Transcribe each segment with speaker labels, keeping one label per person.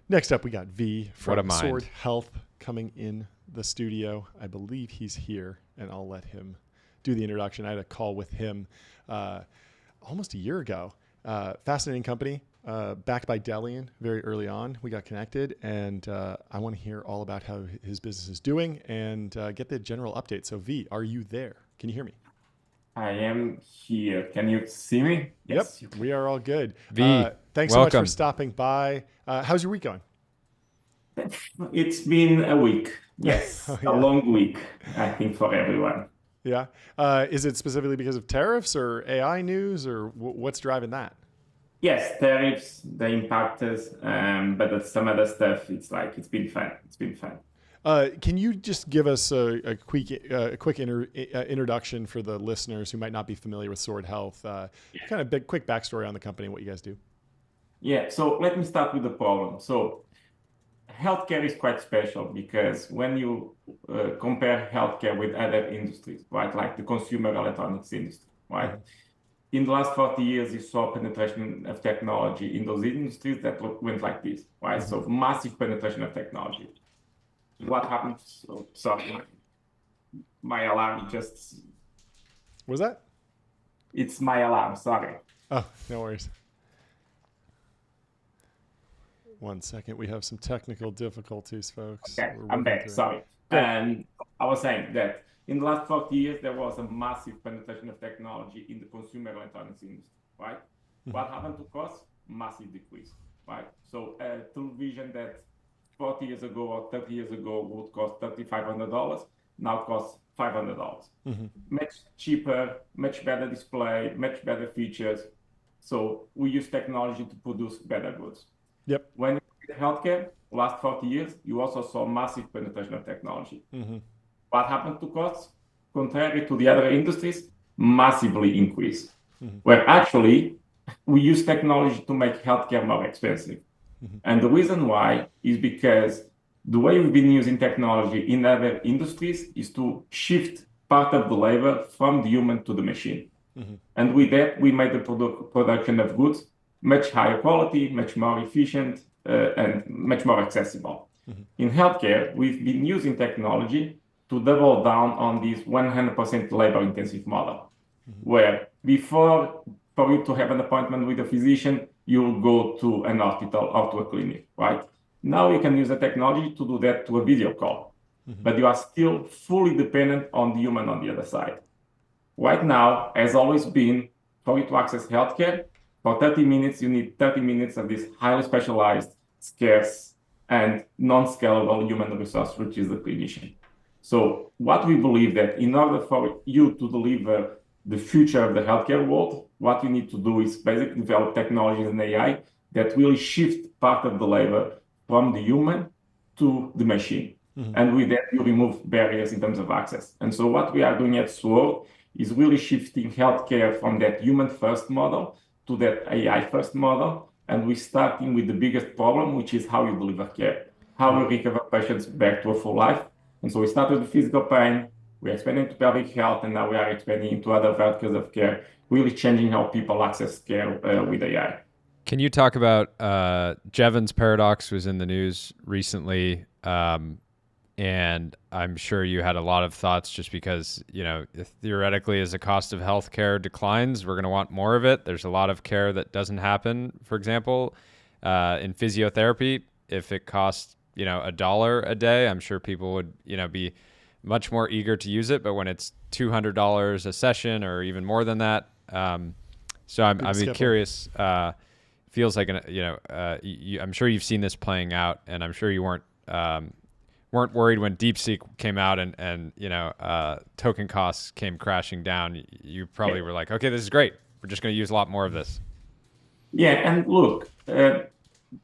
Speaker 1: Next up, we got V
Speaker 2: What a
Speaker 1: from
Speaker 2: mind.
Speaker 1: Sword Health coming in the studio. I believe he's here, and I'll let him do the introduction. I had a call with him almost a year ago. Fascinating company, backed by Delian very early on. We got connected, and I want to hear all about how his business is doing and get the general update. So, V, are you there? Can you hear me?
Speaker 3: I am here. Can you see me?
Speaker 1: Yep,
Speaker 3: Yes, you
Speaker 1: we are all good.
Speaker 2: V,
Speaker 1: Thanks so much for
Speaker 2: welcome.
Speaker 1: stopping by. How's your week going?
Speaker 3: can. It's been a week. Yes,
Speaker 1: Oh,
Speaker 3: a
Speaker 1: yeah.
Speaker 3: long week, I think, for everyone.
Speaker 1: Yeah. Is it specifically because of tariffs or AI news, or what's driving that?
Speaker 3: Yes, tariffs, they impact us, but some other stuff, it's been fun. It's been fun.
Speaker 1: Can you just give us a quick introduction for the listeners who might not be familiar with Sword Health? Kind of quick backstory on the company and what you guys do.
Speaker 3: Yeah, so let me start with the problem. So healthcare is quite special because when you compare healthcare with other industries, right, like the consumer electronics industry, right?
Speaker 1: Mm-hmm.
Speaker 3: In the last 40 years, you saw penetration of technology in those industries that went like this, right?
Speaker 1: Mm-hmm.
Speaker 3: So massive penetration of technology. What happened? So, sorry, my alarm just,
Speaker 1: What was that?
Speaker 3: it's my alarm, sorry.
Speaker 1: Oh, no worries. One second. We have some technical difficulties, folks.
Speaker 3: Okay,
Speaker 1: We're
Speaker 3: I'm
Speaker 1: working
Speaker 3: back,
Speaker 1: through it.
Speaker 3: sorry.
Speaker 1: Great.
Speaker 3: And I was saying that in the last 40 years, there was a massive penetration of technology in the consumer electronics industry, right? What happened to costs? Massive decrease, right? So a television that 40 years ago or 30 years ago would cost $3,500, now costs $500. Much cheaper, much better display, much better features. So we use technology to produce better goods.
Speaker 1: Yep.
Speaker 3: When you look at healthcare, last 40 years, you also saw massive penetration of technology. What happened to costs? Contrary to the other industries, massively increased. Where actually we use technology to make healthcare more expensive. And the reason why is because the way we've been using technology in other industries is to shift part of the labor from the human to the machine. And with that, we made the production of goods much higher quality, much more efficient, and much more accessible. In healthcare, we've been using technology to double down on this 100% labor-intensive model, where before, for you to have an appointment with a physician, you'll go to an hospital or to a clinic, right? Now you can use the technology to do that to a video call, but you are still fully dependent on the human on the other side. Right now, has always been, for you to access healthcare, for 30 minutes, you need 30 minutes of this highly specialized, scarce, and non-scalable human resource, which is the clinician. So what we believe that in order for you to deliver the future of the healthcare world, what you need to do is basically develop technologies and AI that will shift part of the labor from the human to the machine. And with that, you remove barriers in terms of access. And so what we are doing at Sword is really shifting healthcare from that human-first model to that AI-first model. And we're starting with the biggest problem, which is how you deliver care, how you recover patients back to a full life. And so we started with physical pain, we're expanding to pelvic health, and now we are expanding into other verticals of care, really changing how people access care with AI.
Speaker 2: Can you talk about Jevons paradox was in the news recently, and I'm sure you had a lot of thoughts just because, theoretically as the cost of healthcare declines, we're going to want more of it. There's a lot of care that doesn't happen. For example, in physiotherapy, if it costs, $1 a day, I'm sure people would, be much more eager to use it. But when it's $200 a session or even more than that, so I'm curious. Feels like I'm sure you've seen this playing out, and I'm sure you weren't worried when DeepSeek came out and token costs came crashing down. You probably were like, okay, this is great. We're just going to use a lot more of this.
Speaker 3: Yeah, and look, the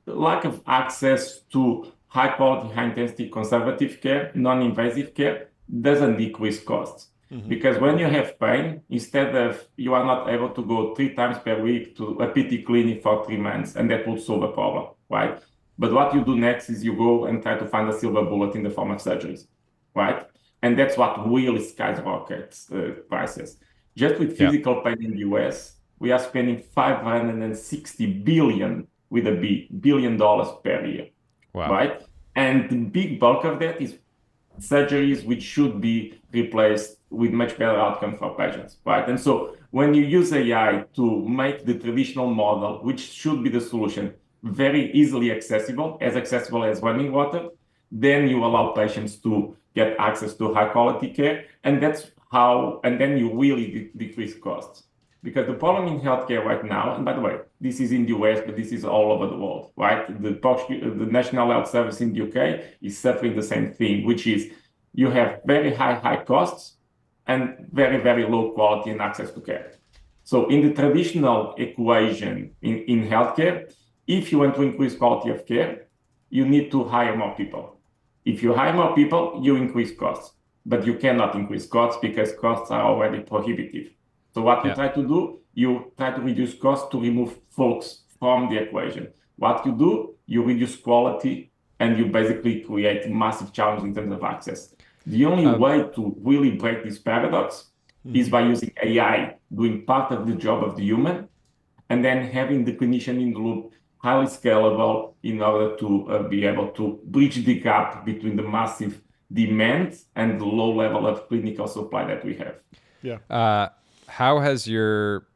Speaker 3: lack of access to high quality, high intensity conservative care, non-invasive care, doesn't decrease costs. Because when you have pain, instead of you are not able to go 3 times per week to a PT clinic for 3 months, and that would solve a problem, right? But what you do next is you go and try to find a silver bullet in the form of surgeries, right? And that's what really skyrockets prices. Just with physical pain in the US, we are spending $560 billion with a B, $billion per year.
Speaker 2: Wow.
Speaker 3: right? And the big bulk of that is surgeries which should be replaced with much better outcome for patients, right? And so when you use AI to make the traditional model, which should be the solution, very easily accessible as running water, then you allow patients to get access to high quality care. And then you really decrease costs. Because the problem in healthcare right now, and by the way, this is in the US, but this is all over the world, right? The National Health Service in the UK is suffering the same thing, which is you have very high costs and very low quality and access to care. So in the traditional equation in healthcare, if you want to increase quality of care, you need to hire more people. If you hire more people, you increase costs, but you cannot increase costs because costs are already prohibitive. So what you try to do, you try to reduce costs to remove folks from the equation. What you do, you reduce quality and you basically create massive challenges in terms of access. The only way to really break this paradox is by using AI doing part of the job of the human and then having the clinician in the loop highly scalable in order to be able to bridge the gap between the massive demand and the low level of clinical supply that we have.
Speaker 2: Yeah. How has your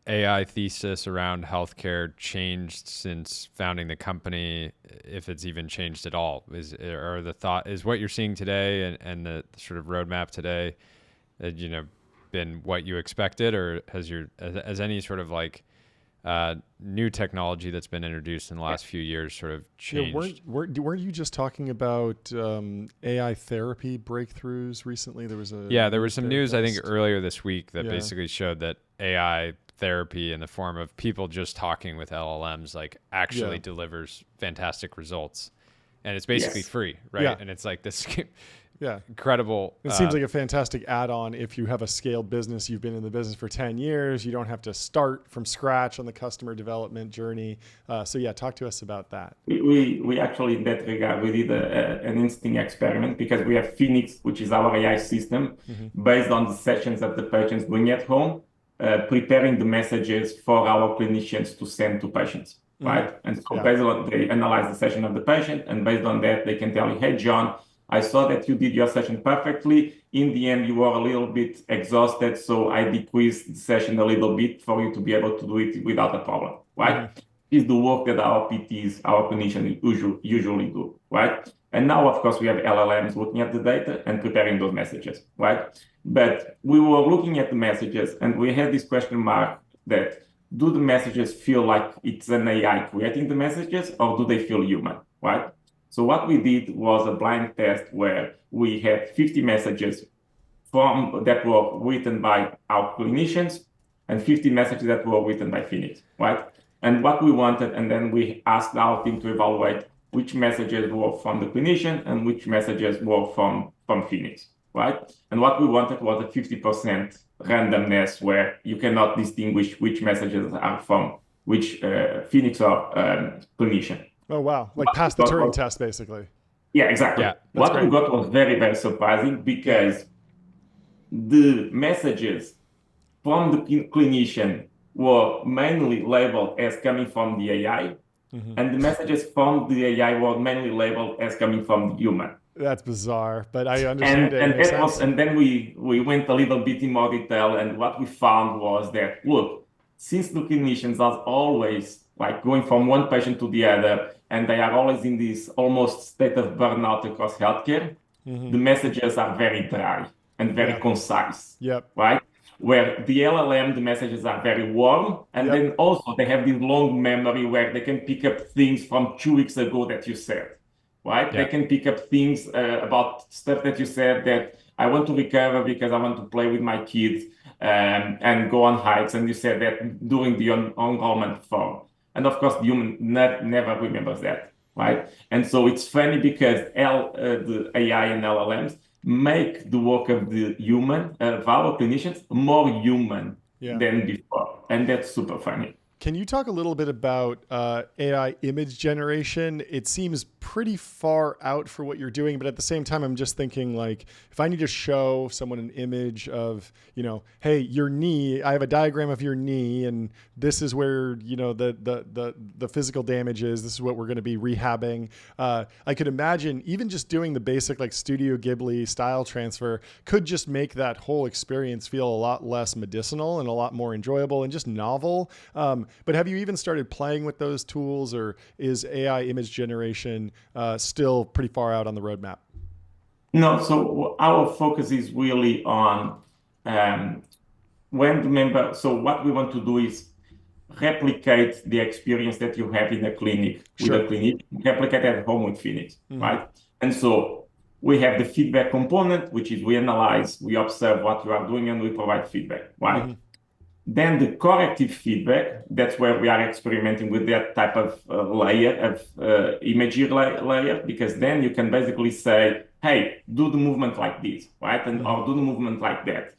Speaker 2: AI thesis around healthcare changed since founding the company, if it's even changed at all? Is what you're seeing today and the sort of roadmap today, been what you expected, or has any sort of like new technology that's been introduced in the last few years sort of changed?
Speaker 1: Weren't you just talking about AI therapy breakthroughs recently? There was some
Speaker 2: news I think earlier this week that basically showed that AI therapy in the form of people just talking with LLMs like actually delivers fantastic results, and it's basically free, right?
Speaker 1: Yeah.
Speaker 2: And it's like this incredible.
Speaker 1: It seems like a fantastic add-on if you have a scaled business. You've been in the business for 10 years. You don't have to start from scratch on the customer development journey. Talk to us about that.
Speaker 3: We actually, in that regard, we did an interesting experiment because we have Phoenix, which is our AI system, based on the sessions that the patients doing at home, preparing the messages for our clinicians to send to patients, right? And so based on, they analyze the session of the patient, and based on that, they can tell you, hey, John, I saw that you did your session perfectly. In the end, you were a little bit exhausted, so I decreased the session a little bit for you to be able to do it without a problem, right? Is the work that our PTs, our clinicians usually do, right? And now, of course, we have LLMs looking at the data and preparing those messages, right? But we were looking at the messages and we had this question mark that do the messages feel like it's an AI creating the messages or do they feel human, right? So what we did was a blind test where we had 50 messages that were written by our clinicians and 50 messages that were written by Phoenix, right? And what we wanted, and then we asked our team to evaluate which messages were from the clinician and which messages were from Phoenix, right? And what we wanted was a 50% randomness where you cannot distinguish which messages are from which Phoenix or clinician.
Speaker 1: Oh, wow. Like pass the Turing test, basically.
Speaker 3: Yeah, exactly.
Speaker 2: Yeah,
Speaker 3: what we got was very surprising because the messages from the clinician were mainly labeled as coming from the AI, and the messages from the AI were mainly labeled as coming from the human.
Speaker 1: That's bizarre, but I understand it.
Speaker 3: And then we went a little bit in more detail, and what we found was that, look, since the clinicians are always like going from one patient to the other, and they are always in this almost state of burnout across healthcare, the messages are very dry and very concise, right? Where the LLM, the messages are very warm, and then also they have this long memory where they can pick up things from 2 weeks ago that you said, right? They can pick up things about stuff that you said that I want to recover because I want to play with my kids and go on hikes, and you said that during the enrollment form. And of course, the human never remembers that, right? And so it's funny because the AI and LLMs make the work of the human, of our clinicians, more human than before. And that's super funny.
Speaker 1: Can you talk a little bit about AI image generation? It seems pretty far out for what you're doing, but at the same time, I'm just thinking like, if I need to show someone an image of, hey, your knee, I have a diagram of your knee, and this is where, the physical damage is. This is what we're going to be rehabbing. I could imagine even just doing the basic like Studio Ghibli style transfer could just make that whole experience feel a lot less medicinal and a lot more enjoyable and just novel. But have you even started playing with those tools, or is AI image generation still pretty far out on the roadmap?
Speaker 3: No, so our focus is really on so what we want to do is replicate the experience that you have in a clinic with a clinic, replicate at home with Phoenix, right? And so we have the feedback component, which is we analyze, we observe what you are doing, and we provide feedback, right? Then the corrective feedback, that's where we are experimenting with that type of layer of imagery layer, because then you can basically say, hey, do the movement like this, right? And or do the movement like that.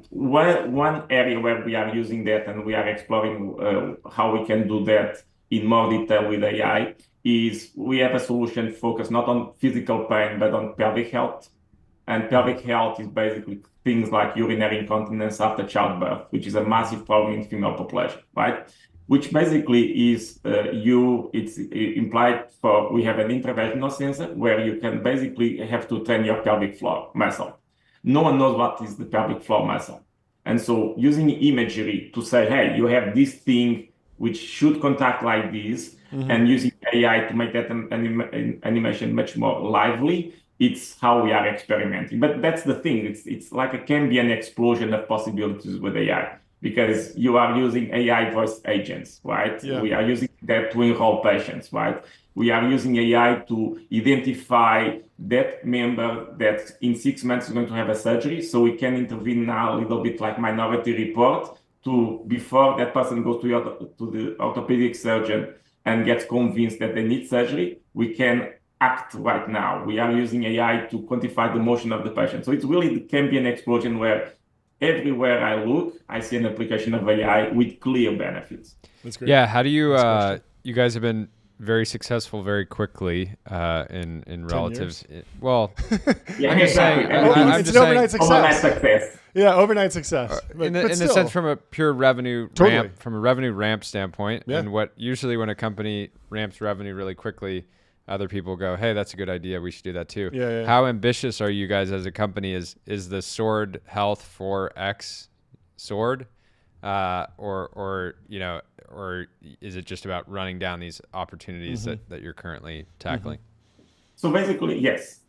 Speaker 3: One area where we are using that and we are exploring how we can do that in more detail with AI is we have a solution focused not on physical pain, but on pelvic health. And pelvic health is basically things like urinary incontinence after childbirth, which is a massive problem in female population, right? Which basically is it's implied for, we have an intravaginal sensor where you can basically have to train your pelvic floor muscle. No one knows what is the pelvic floor muscle. And so using imagery to say, hey, you have this thing which should contract like this, and using AI to make that animation much more lively, it's how we are experimenting. But that's the thing. It's like it can be an explosion of possibilities with AI, because you are using AI voice agents, right? Yeah. We are using that to enroll patients, right? We are using AI to identify that member that in 6 months is going to have a surgery, so we can intervene now a little bit like Minority Report to before that person goes to the orthopedic surgeon and gets convinced that they need surgery, we can act right now. We are using AI to quantify the motion of the patient. So it can be an explosion where everywhere I look, I see an application of AI with clear benefits.
Speaker 2: That's great. Yeah. How do you, you guys have been very successful very quickly in relative. Well,
Speaker 3: yeah,
Speaker 2: I'm just
Speaker 3: exactly.
Speaker 2: saying.
Speaker 1: It's an overnight success.
Speaker 3: Overnight success.
Speaker 1: Yeah, overnight success.
Speaker 2: In the sense from a pure revenue ramp, from a revenue ramp standpoint, and what usually when a company ramps revenue really quickly, other people go, hey, that's a good idea. We should do that too. Yeah. How ambitious are you guys as a company? Is the Sword Health 4X Sword, or is it just about running down these opportunities that you're currently tackling?
Speaker 3: So basically, yes.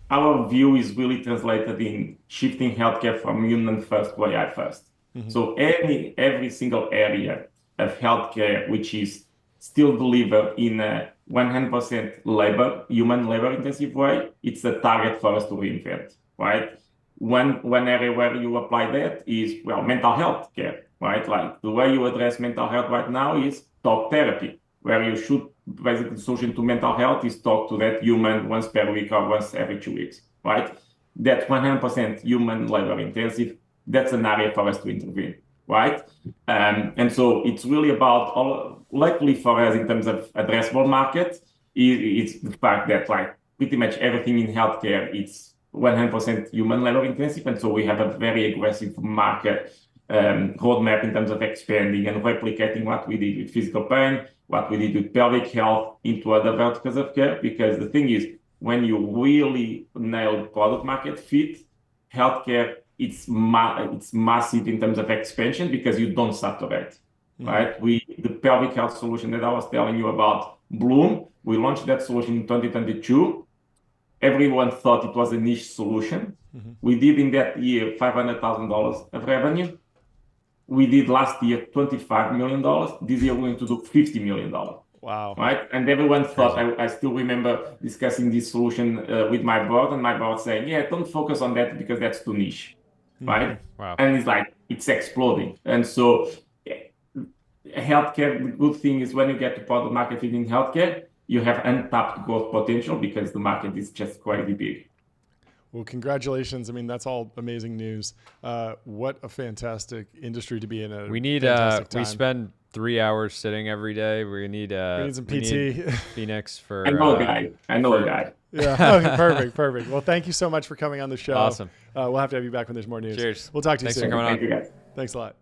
Speaker 3: Our view is really translated in shifting healthcare from human first to AI first. So every single area of healthcare which is still delivered in a 100% human labor intensive way, it's a target for us to reinvent, right? One area where you apply that is, mental health care, right? Like the way you address mental health right now is talk therapy, where you should basically the solution to mental health is talk to that human once per week or once every 2 weeks, right? That's 100% human labor intensive. That's an area for us to intervene, right? And so it's really about, luckily for us in terms of addressable market, it's the fact that like pretty much everything in healthcare, it's 100% human labor intensive. And so we have a very aggressive market roadmap in terms of expanding and replicating what we did with physical pain, what we did with pelvic health into other verticals of care. Because the thing is, when you really nail product market fit, healthcare, it's massive in terms of expansion because you don't saturate, right? The pelvic health solution that I was telling you about, Bloom, we launched that solution in 2022. Everyone thought it was a niche solution. We did in that year $500,000 of revenue. We did last year $25 million. This year we're going to do $50 million.
Speaker 1: Wow.
Speaker 3: Right? And everyone thought, I still remember discussing this solution with my board, and my board saying, yeah, don't focus on that because that's too niche. Right?
Speaker 2: Wow.
Speaker 3: And it's like, it's exploding. And so healthcare, the good thing is when you get to product market fit in healthcare, you have untapped growth potential because the market is just quite big.
Speaker 1: Well, congratulations. I mean, that's all amazing news. What a fantastic industry to be in.
Speaker 2: We need, we spend 3 hours sitting every day. We need
Speaker 1: some PT.
Speaker 2: We need Phoenix for.
Speaker 3: I know a guy. I know a guy.
Speaker 1: Yeah. Okay, perfect. Well, thank you so much for coming on the show.
Speaker 2: Awesome.
Speaker 1: We'll have to have you back when there's more news.
Speaker 2: Cheers.
Speaker 1: We'll talk to you
Speaker 2: Thanks
Speaker 1: soon.
Speaker 2: for coming on.
Speaker 3: Thank you, guys.
Speaker 1: Thanks a lot.